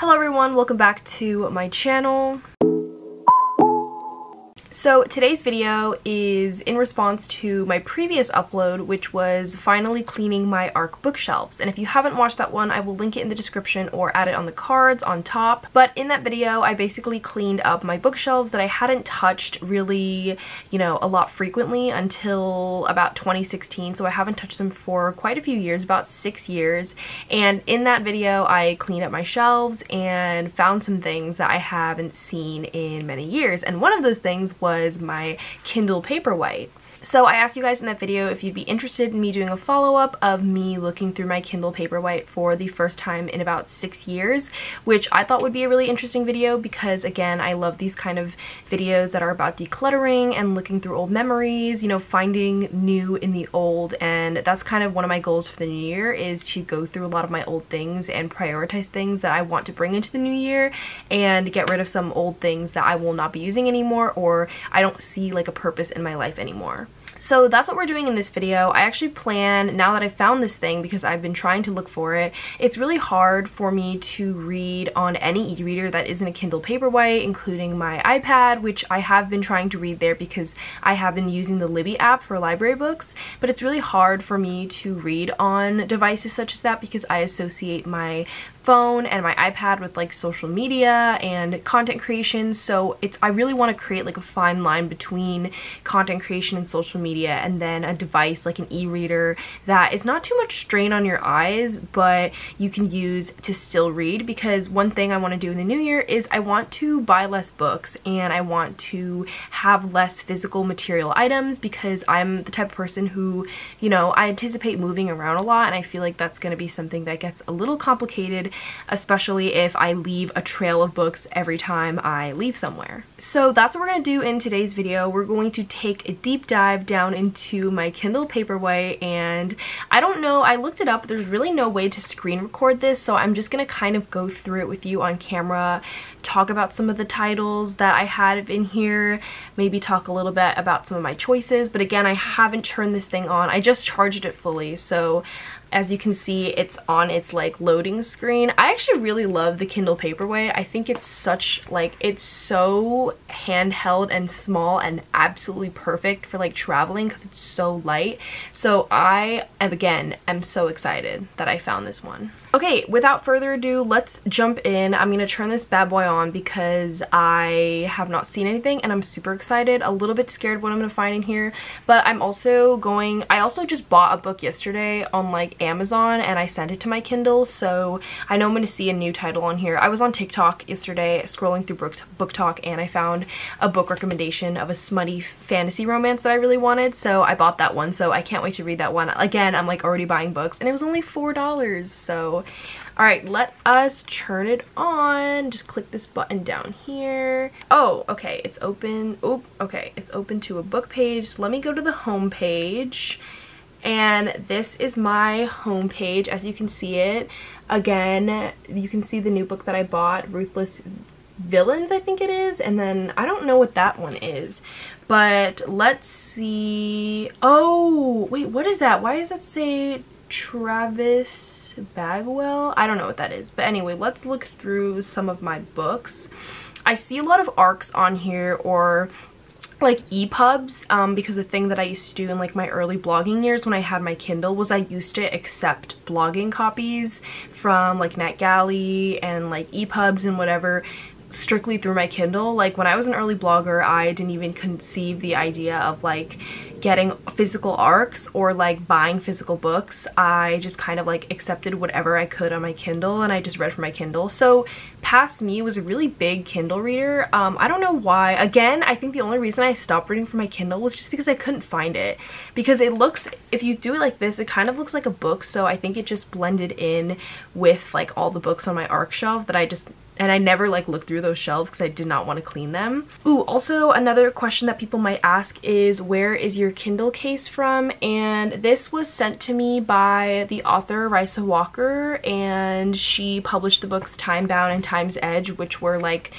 Hello everyone, welcome back to my channel. So today's video is in response to my previous upload, which was finally cleaning my ARC bookshelves. And if you haven't watched that one, I will link it in the description or add it on the cards on top. But in that video, I basically cleaned up my bookshelves that I hadn't touched really, a lot frequently until about 2016. So I haven't touched them for quite a few years, about 6 years. And in that video, I cleaned up my shelves and found some things that I haven't seen in many years. And one of those things was my Kindle Paperwhite. So I asked you guys in that video if you'd be interested in me doing a follow-up of me looking through my Kindle Paperwhite for the first time in about 6 years, which I thought would be a really interesting video because, again, I love these kind of videos that are about decluttering and looking through old memories, finding new in the old. And that's kind of one of my goals for the new year, is to go through a lot of my old things and prioritize things that I want to bring into the new year and get rid of some old things that I will not be using anymore or I don't see like a purpose in my life anymore. So that's what we're doing in this video. I actually plan, now that I found this thing, because I've been trying to look for it, it's really hard for me to read on any e-reader that isn't a Kindle Paperwhite, including my iPad, which I have been trying to read there because I have been using the Libby app for library books, but it's really hard for me to read on devices such as that because I associate my phone and my iPad with like social media and content creation. So I really want to create like a fine line between content creation and social media, and then a device like an e-reader that is not too much strain on your eyes but you can use to still read. Because one thing I want to do in the new year is I want to buy less books and I want to have less physical material items, because I'm the type of person who, I anticipate moving around a lot, and I feel like that's going to be something that gets a little complicated, especially if I leave a trail of books every time I leave somewhere. So that's what we're going to do in today's video. We're going to take a deep dive down into my Kindle Paperwhite, and I don't know, I looked it up, there's really no way to screen record this, so I'm just going to kind of go through it with you on camera, talk about some of the titles that I had in here, maybe talk a little bit about some of my choices. But again, I haven't turned this thing on, I just charged it fully, so as you can see, it's on its like loading screen. I actually really love the Kindle Paperwhite. I think it's it's so handheld and small and absolutely perfect for like traveling because it's so light. So I am so excited that I found this one. Okay, without further ado, let's jump in. I'm gonna turn this bad boy on because I have not seen anything and I'm super excited, a little bit scared what I'm gonna find in here. But I also just bought a book yesterday on like Amazon and I sent it to my Kindle, so I know I'm gonna see a new title on here. I was on TikTok yesterday scrolling through book talk and I found a book recommendation of a smutty fantasy romance that I really wanted, so I bought that one. So I can't wait to read that one. Again, I'm like already buying books and it was only $4, so alright, let us turn it on. Just click this button down here. Oh, okay, it's open. Oh, okay, it's open to a book page. So let me go to the home page. And this is my home page as you can see it. Again, you can see the new book that I bought, Ruthless Villains, I think it is. And then I don't know what that one is. But let's see. Oh, wait, what is that? Why does it say Travis Bagwell? I don't know what that is, but anyway, let's look through some of my books. I see a lot of ARCs on here, or like EPUBs, because the thing that I used to do in like my early blogging years when I had my Kindle was I used to accept blogging copies from like NetGalley and like EPUBs and whatever strictly through my Kindle. Like when I was an early blogger, I didn't even conceive the idea of like getting physical ARCs or like buying physical books. I just kind of like accepted whatever I could on my Kindle and I just read from my Kindle. So past me was a really big Kindle reader. I don't know why. Again, I think the only reason I stopped reading from my Kindle was just because I couldn't find it, because it looks, if you do it like this, it kind of looks like a book. So I think it just blended in with like all the books on my ARC shelf that and I never like looked through those shelves because I did not want to clean them. Ooh, also another question that people might ask is, where is your Kindle case from? And this was sent to me by the author Risa Walker, and she published the books Time Bound and Time's Edge, which were like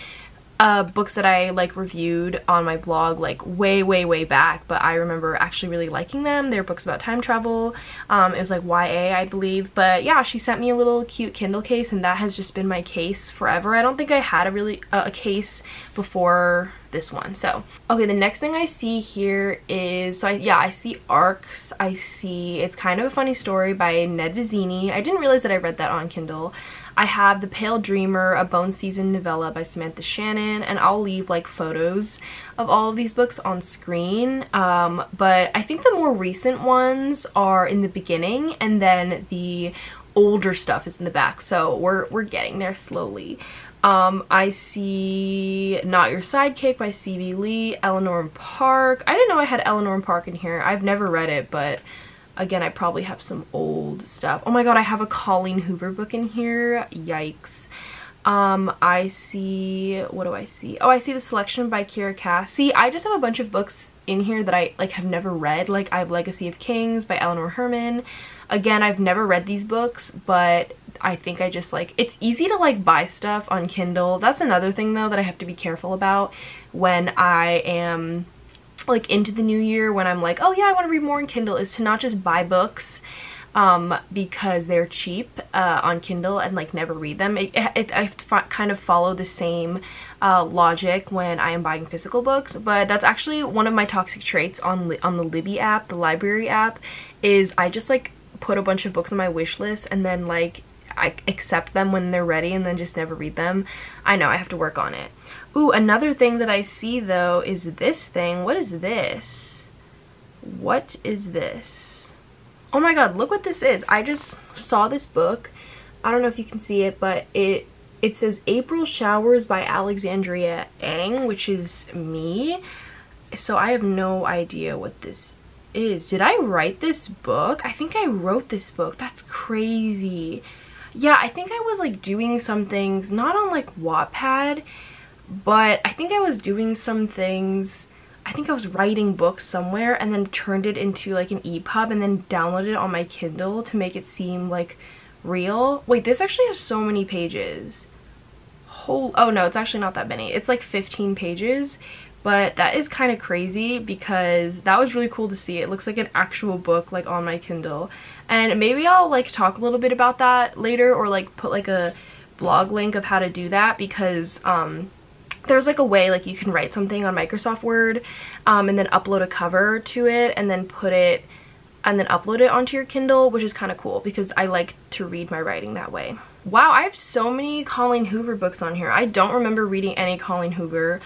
books that I like reviewed on my blog like way back, but I remember actually really liking them. They're books about time travel. It was like YA, I believe. But yeah, she sent me a little cute Kindle case, and that has just been my case forever. I don't think I had a case before this one. So okay, the next thing I see here is, so I see Arcs. I see It's Kind of a Funny Story by Ned Vizzini. I didn't realize that I read that on Kindle. I have The Pale Dreamer, a Bone Season novella by Samantha Shannon, and I'll leave like photos of all of these books on screen. But I think the more recent ones are in the beginning, and then the older stuff is in the back. So we're getting there slowly. I see Not Your Sidekick by C.B. Lee, Eleanor and Park. I didn't know I had Eleanor and Park in here. I've never read it, but again, I probably have some old stuff. Oh my god, I have a Colleen Hoover book in here. Yikes. I see, what do I see? Oh, I see The Selection by Kira Cass. See, I just have a bunch of books in here that I like have never read. Like I have Legacy of Kings by Eleanor Herman. Again, I've never read these books, but I think I just like, it's easy to like buy stuff on Kindle. That's another thing though that I have to be careful about when I am like into the new year, when I'm like, oh yeah, I want to read more on Kindle, is to not just buy books because they're cheap on Kindle and like never read them. I have to kind of follow the same logic when I am buying physical books, but that's actually one of my toxic traits on the Libby app, the library app, is I just like put a bunch of books on my wish list and then like I accept them when they're ready and then just never read them. I know, I have to work on it. Ooh, another thing that I see though is this thing. What is this? What is this? Oh my god, look what this is. I just saw this book. I don't know if you can see it, but it says April Showers by Alexandria Ang, which is me. So I have no idea what this is. Did I write this book? I think I wrote this book. That's crazy. Yeah, I think I was like doing some things, not on like Wattpad, but I think I was doing some things, I think I was writing books somewhere and then turned it into like an EPUB and then downloaded it on my Kindle to make it seem like real. Wait, this actually has so many pages. Oh no, it's actually not that many. It's like 15 pages, but that is kind of crazy because that was really cool to see. It looks like an actual book like on my Kindle. And maybe I'll like talk a little bit about that later, or like put like a blog link of how to do that, because there's like a way like you can write something on Microsoft Word and then upload a cover to it and then put it and then upload it onto your Kindle, which is kind of cool because I like to read my writing that way. Wow, I have so many Colleen Hoover books on here. I don't remember reading any Colleen Hoover,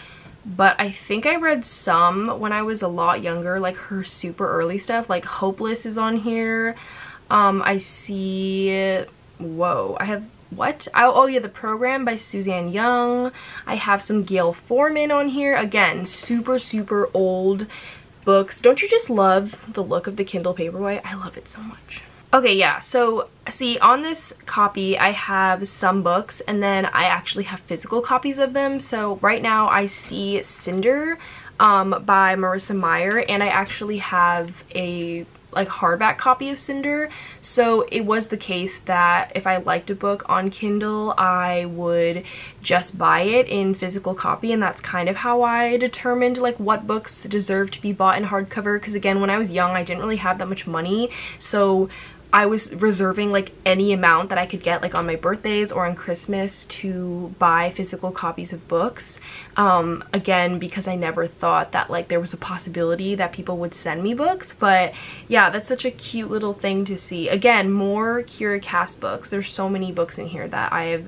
but I think I read some when I was a lot younger, like her super early stuff, like Hopeless is on here. I see, whoa, I have, what? Oh yeah, The Program by Suzanne Young. I have some Gail Forman on here. Again, super old books. Don't you just love the look of the Kindle Paperwhite? I love it so much. Okay, yeah, so see, on this copy I have some books and then I actually have physical copies of them. So right now I see Cinder by Marissa Meyer, and I actually have a like hardback copy of Cinder. So it was the case that if I liked a book on Kindle, I would just buy it in physical copy, and that's kind of how I determined like what books deserve to be bought in hardcover, because again, when I was young I didn't really have that much money, so I was reserving like any amount that I could get like on my birthdays or on Christmas to buy physical copies of books. Again, because I never thought that like there was a possibility that people would send me books. But yeah, that's such a cute little thing to see. Again, more Kira Cass books. There's so many books in here that I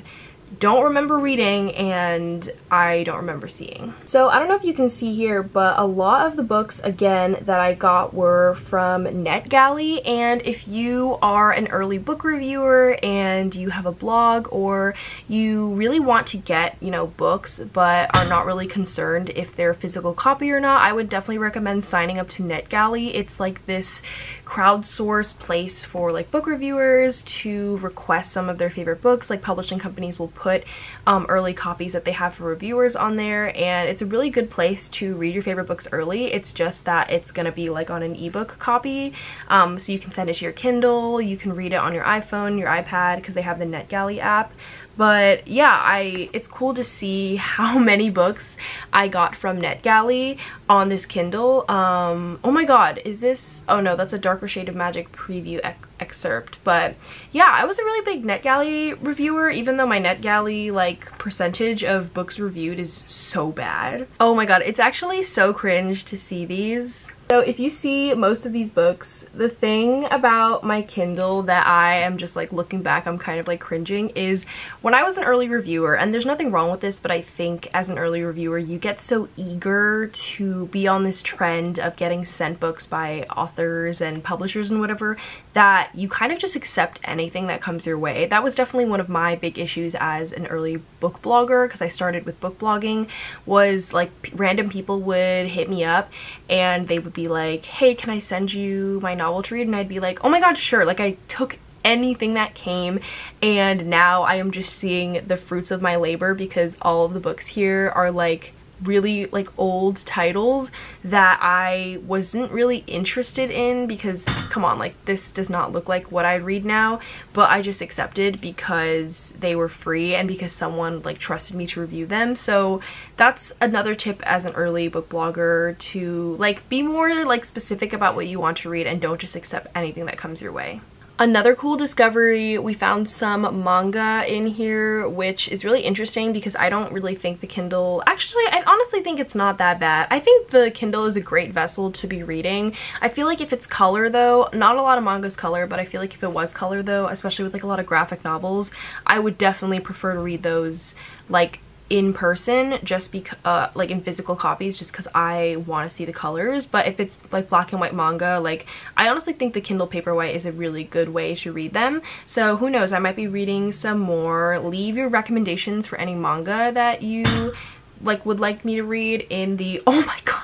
don't remember reading and I don't remember seeing. So I don't know if you can see here, but a lot of the books again that I got were from NetGalley. And if you are an early book reviewer and you have a blog, or you really want to get, you know, books but are not really concerned if they're a physical copy or not, I would definitely recommend signing up to NetGalley. It's like this crowdsourced place for like book reviewers to request some of their favorite books. Like publishing companies will put early copies that they have for reviewers on there, and it's a really good place to read your favorite books early. It's just that it's gonna be like on an ebook copy, so you can send it to your Kindle, you can read it on your iPhone, your iPad, because they have the NetGalley app. But yeah, it's cool to see how many books I got from NetGalley on this Kindle. Oh my god, is this, oh no, that's a Darker Shade of Magic preview excerpt. But yeah, I was a really big NetGalley reviewer, even though my NetGalley like percentage of books reviewed is so bad. Oh my god, it's actually so cringe to see these. So if you see most of these books, the thing about my Kindle that I am just like looking back, I'm kind of like cringing, is when I was an early reviewer, and there's nothing wrong with this, but I think as an early reviewer, you get so eager to be on this trend of getting sent books by authors and publishers and whatever, that you kind of just accept anything that comes your way. That was definitely one of my big issues as an early book blogger, because I started with book blogging, was like random people would hit me up and they would be like, hey, can I send you my novel to read? And I'd be like, oh my god, sure. Like, I took anything that came, and now I am just seeing the fruits of my labor, because all of the books here are like really like old titles that I wasn't really interested in, because come on, like this does not look like what I'd read now, but I just accepted because they were free and because someone like trusted me to review them. So that's another tip as an early book blogger, to like be more like specific about what you want to read and don't just accept anything that comes your way. Another cool discovery, we found some manga in here, which is really interesting because I don't really think the Kindle, actually I honestly think it's not that bad. I think the Kindle is a great vessel to be reading. I feel like if it's color though, not a lot of manga's color, but I feel like if it was color though, especially with like a lot of graphic novels, I would definitely prefer to read those like in person, just because like in physical copies, just because I want to see the colors. But if it's like black and white manga, like I honestly think the Kindle Paperwhite is a really good way to read them. So who knows, I might be reading some more. Leave your recommendations for any manga that you like would like me to read in the, oh my god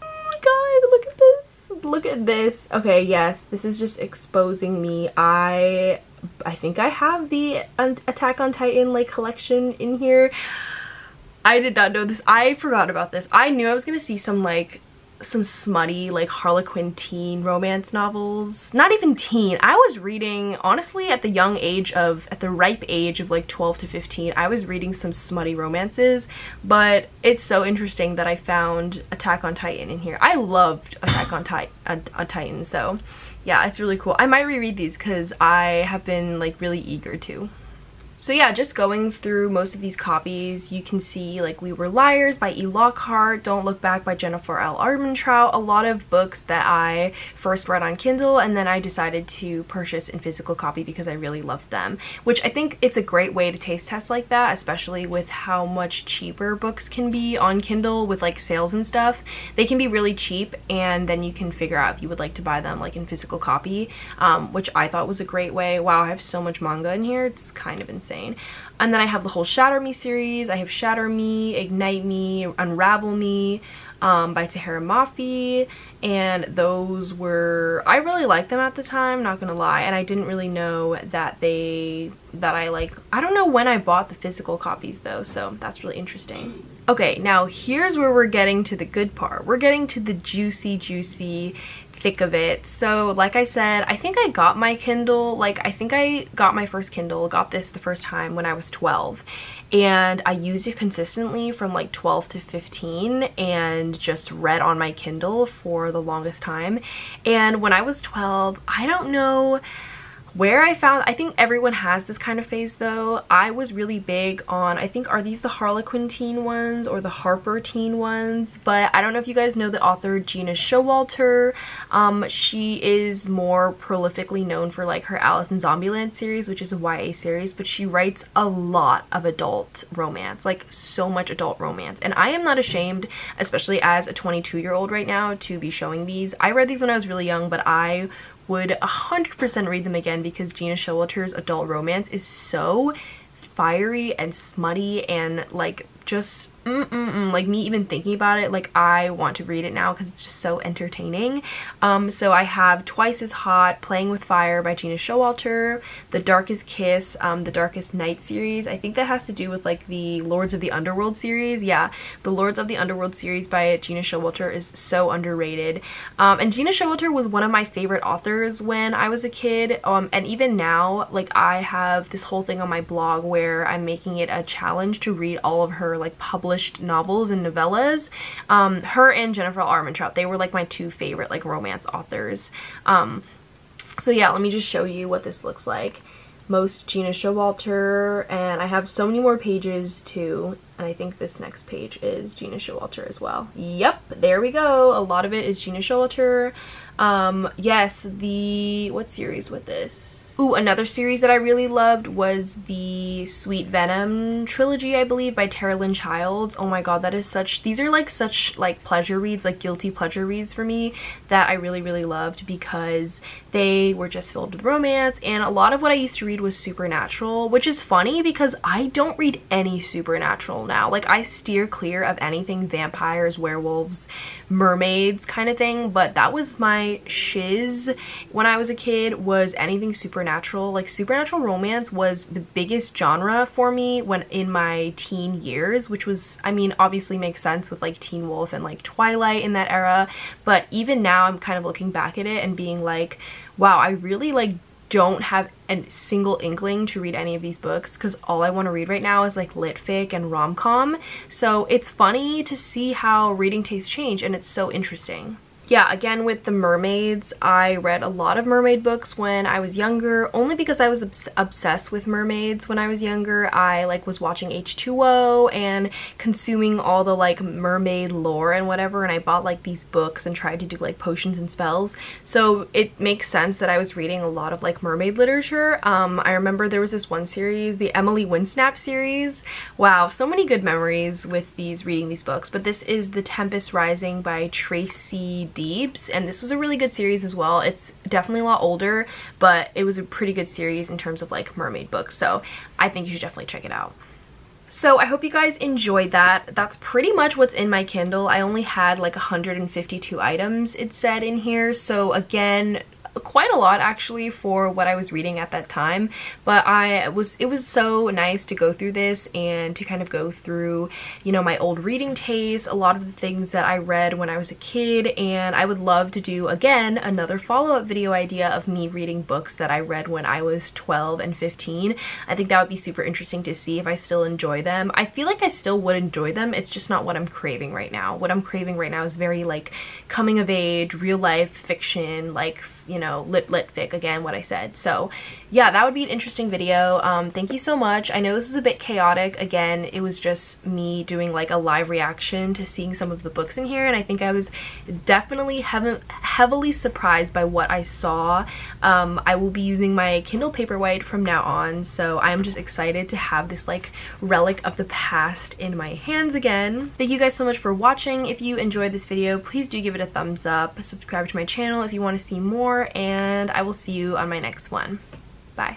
oh my god, look at this, look at this. Okay, yes, this is just exposing me. I think I have the Attack on Titan like collection in here. I did not know this. I forgot about this. I knew I was gonna see some like some smutty like Harlequin teen romance novels. Not even teen. I was reading, honestly, at the ripe age of like 12 to 15, I was reading some smutty romances, but it's so interesting that I found Attack on Titan in here. I loved Attack on Titan, so yeah, it's really cool. I might reread these because I have been like really eager to. So yeah, just going through most of these copies, you can see like We Were Liars by E. Lockhart, Don't Look Back by Jennifer L. Armentrout, a lot of books that I first read on Kindle and then I decided to purchase in physical copy because I really loved them, which I think it's a great way to taste test like that, especially with how much cheaper books can be on Kindle with like sales and stuff. They can be really cheap, and then you can figure out if you would like to buy them like in physical copy, which I thought was a great way. Wow, I have so much manga in here, it's kind of insane. And then I have the whole Shatter Me series. I have Shatter Me, Ignite Me, Unravel Me by Tahara Mafi, and those were, I really liked them at the time, not gonna lie, and I didn't really know that I don't know when I bought the physical copies though, so that's really interesting. Okay, now here's where we're getting to the good part. We're getting to the juicy thick of it. So like I said, I think I got my Kindle, like I think I got my first Kindle, got this the first time when I was 12, and I used it consistently from like 12 to 15 and just read on my Kindle for the longest time. And when I was 12, I don't know where I found, I think everyone has this kind of phase though. I was really big on, I think, are these the Harlequin teen ones or the Harper teen ones? But I don't know if you guys know the author Gina Showalter. She is more prolifically known for like her Alice in Zombieland series, which is a YA series, but she writes a lot of adult romance, like so much adult romance. And I am not ashamed, especially as a 22-year-old right now, to be showing these. I read these when I was really young, but I would 100% read them again because Gina Showalter's adult romance is so fiery and smutty and like just like me even thinking about it, like I want to read it now because it's just so entertaining. So I have Twice as Hot, Playing with Fire by Gina Showalter, The Darkest Kiss, The Darkest Night series. I think that has to do with like the Lords of the Underworld series. Yeah, the Lords of the Underworld series by Gina Showalter is so underrated. And Gina Showalter was one of my favorite authors when I was a kid, and even now, like I have this whole thing on my blog where I'm making it a challenge to read all of her like published novels and novellas. Her and Jennifer Armentrout, they were like my two favorite like romance authors. So yeah, let me just show you what this looks like. Most Gina Showalter, and I have so many more pages too, and I think this next page is Gina Showalter as well. Yep, there we go. A lot of it is Gina Showalter. Yes, what series with this? Ooh, another series that I really loved was the Sweet Venom trilogy, I believe, by Tara Lynn Childs. Oh my god, that is these are like such like pleasure reads, like guilty pleasure reads for me that I really, really loved because they were just filled with romance, and a lot of what I used to read was supernatural, which is funny because I don't read any supernatural now. Like I steer clear of anything vampires, werewolves, mermaids kind of thing, but that was my shiz when I was a kid, was anything supernatural. Like supernatural romance was the biggest genre for me when in my teen years, which was, I mean, obviously makes sense with like Teen Wolf and like Twilight in that era, but even now I'm kind of looking back at it and being like, wow, I really like don't have a single inkling to read any of these books because all I want to read right now is like lit fic and rom-com. So it's funny to see how reading tastes change, and it's so interesting. Yeah, again with the mermaids, I read a lot of mermaid books when I was younger, only because I was obsessed with mermaids when I was younger. I like was watching H2O and consuming all the like mermaid lore and whatever, and I bought like these books and tried to do like potions and spells. So it makes sense that I was reading a lot of like mermaid literature. I remember there was this one series, the Emily Winsnap series. Wow, so many good memories with reading these books. But this is The Tempest Rising by Tracy Deebs, and this was a really good series as well. It's definitely a lot older, but it was a pretty good series in terms of like mermaid books, so I think you should definitely check it out. So I hope you guys enjoyed that. That's pretty much what's in my Kindle. I only had like 152 items, it said in here, so again, quite a lot actually for what I was reading at that time, but it was so nice to go through this and to kind of go through, you know, my old reading taste, a lot of the things that I read when I was a kid, and I would love to do again another follow-up video idea of me reading books that I read when I was 12 and 15. I think that would be super interesting to see if I still enjoy them. I feel like I still would enjoy them, it's just not what I'm craving right now. What I'm craving right now is very like coming of age, real life fiction, like, you know, lit fic, again, what I said. So yeah, that would be an interesting video. Thank you so much. I know this is a bit chaotic. Again, it was just me doing like a live reaction to seeing some of the books in here, and I think I was definitely heavily surprised by what I saw. I will be using my Kindle Paperwhite from now on, so I'm just excited to have this like relic of the past in my hands again. Thank you guys so much for watching. If you enjoyed this video, please do give it a thumbs up, subscribe to my channel if you want to see more, and I will see you on my next one. Bye.